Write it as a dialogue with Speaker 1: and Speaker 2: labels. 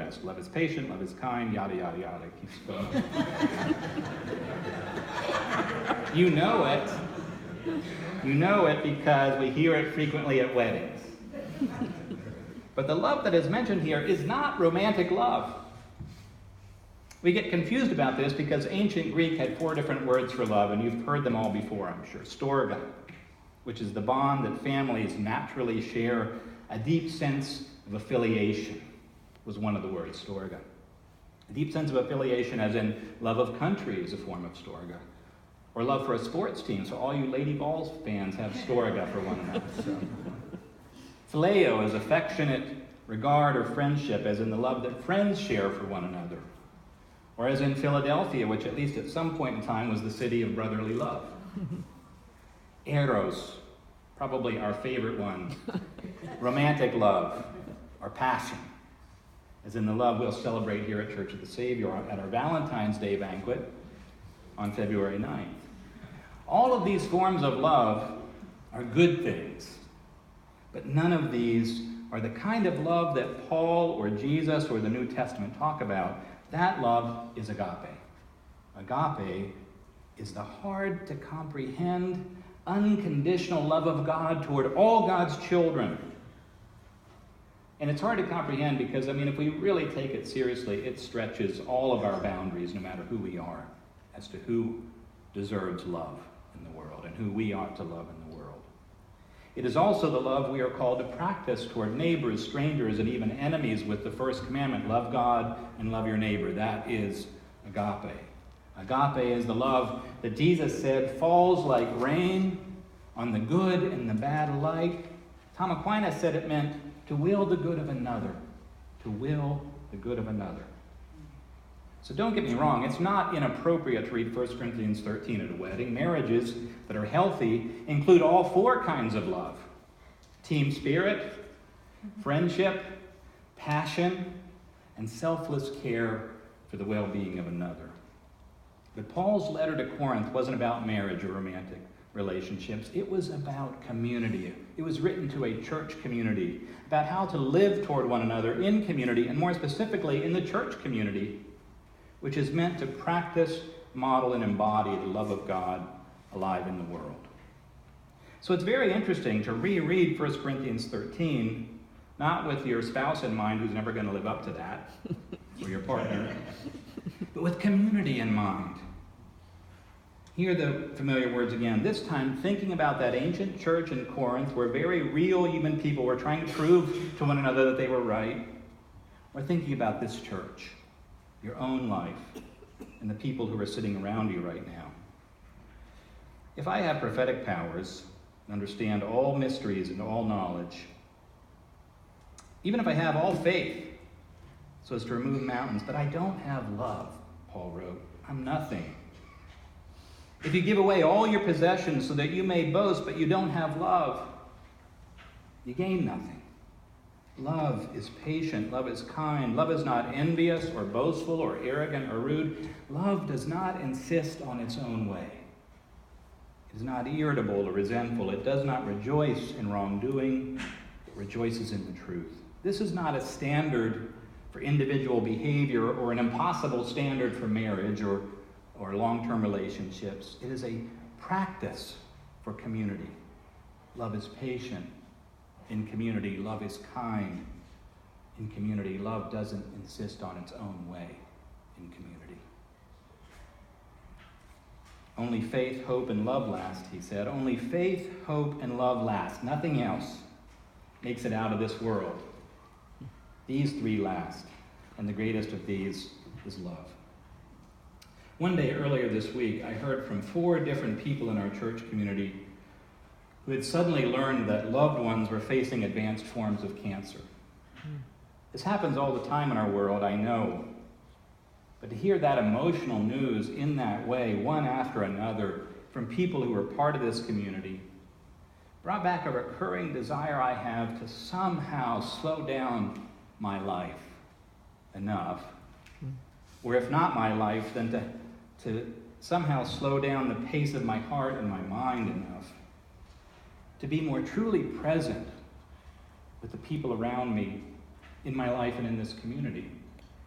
Speaker 1: rest. Love is patient, love is kind, yada, yada, yada. It keeps going. You know it. You know it because we hear it frequently at weddings. But the love that is mentioned here is not romantic love. We get confused about this because ancient Greek had 4 different words for love, and you've heard them all before, I'm sure. Storge, which is the bond that families naturally share, a deep sense of affiliation, was one of the words, storge. A deep sense of affiliation, as in love of country, is a form of storge. Or love for a sports team, so all you Lady Balls fans have storge for one another. So. Phileo is affectionate regard or friendship, as in the love that friends share for one another. Or as in Philadelphia, which at least at some point in time was the city of brotherly love. Eros, probably our favorite one. Romantic love, or passion, as in the love we'll celebrate here at Church of the Savior at our Valentine's Day banquet on February 9th. All of these forms of love are good things, but none of these are the kind of love that Paul or Jesus or the New Testament talk about. That love is agape. Agape is the hard-to-comprehend, unconditional love of God toward all God's children. And it's hard to comprehend because, if we really take it seriously, it stretches all of our boundaries, no matter who we are, as to who deserves love in the world and who we ought to love in the world. It is also the love we are called to practice toward neighbors, strangers, and even enemies with the first commandment, love God and love your neighbor. That is agape. Agape is the love that Jesus said falls like rain on the good and the bad alike. Tom Aquinas said it meant to will the good of another. To will the good of another. So don't get me wrong, it's not inappropriate to read 1 Corinthians 13 at a wedding. Marriages that are healthy include all 4 kinds of love. Team spirit, friendship, passion, and selfless care for the well-being of another. But Paul's letter to Corinth wasn't about marriage or romantic relationships. It was about community. It was written to a church community, about how to live toward one another in community, and more specifically in the church community, which is meant to practice, model, and embody the love of God alive in the world. So it's very interesting to reread 1 Corinthians 13, not with your spouse in mind who's never going to live up to that, or your partner, but with community in mind. Hear the familiar words again, this time thinking about that ancient church in Corinth where very real human people were trying to prove to one another that they were right, or thinking about this church, your own life, and the people who are sitting around you right now. If I have prophetic powers and understand all mysteries and all knowledge, even if I have all faith so as to remove mountains, but I don't have love, Paul wrote, I'm nothing. If you give away all your possessions so that you may boast, but you don't have love, you gain nothing. Love is patient. Love is kind. Love is not envious or boastful or arrogant or rude. Love does not insist on its own way. It is not irritable or resentful. It does not rejoice in wrongdoing. It rejoices in the truth. This is not a standard for individual behavior or an impossible standard for marriage or long-term relationships. It is a practice for community. Love is patient. In community, love is kind. In community, love doesn't insist on its own way in community. Only faith, hope, and love last, he said. Only faith, hope, and love last. Nothing else makes it out of this world. These 3 last, and the greatest of these is love. One day earlier this week, I heard from 4 different people in our church community who had suddenly learned that loved ones were facing advanced forms of cancer. This happens all the time in our world, I know. But to hear that emotional news in that way, one after another, from people who were part of this community, brought back a recurring desire I have to somehow slow down my life enough, or if not my life, then to somehow slow down the pace of my heart and my mind enough to be more truly present with the people around me in my life and in this community.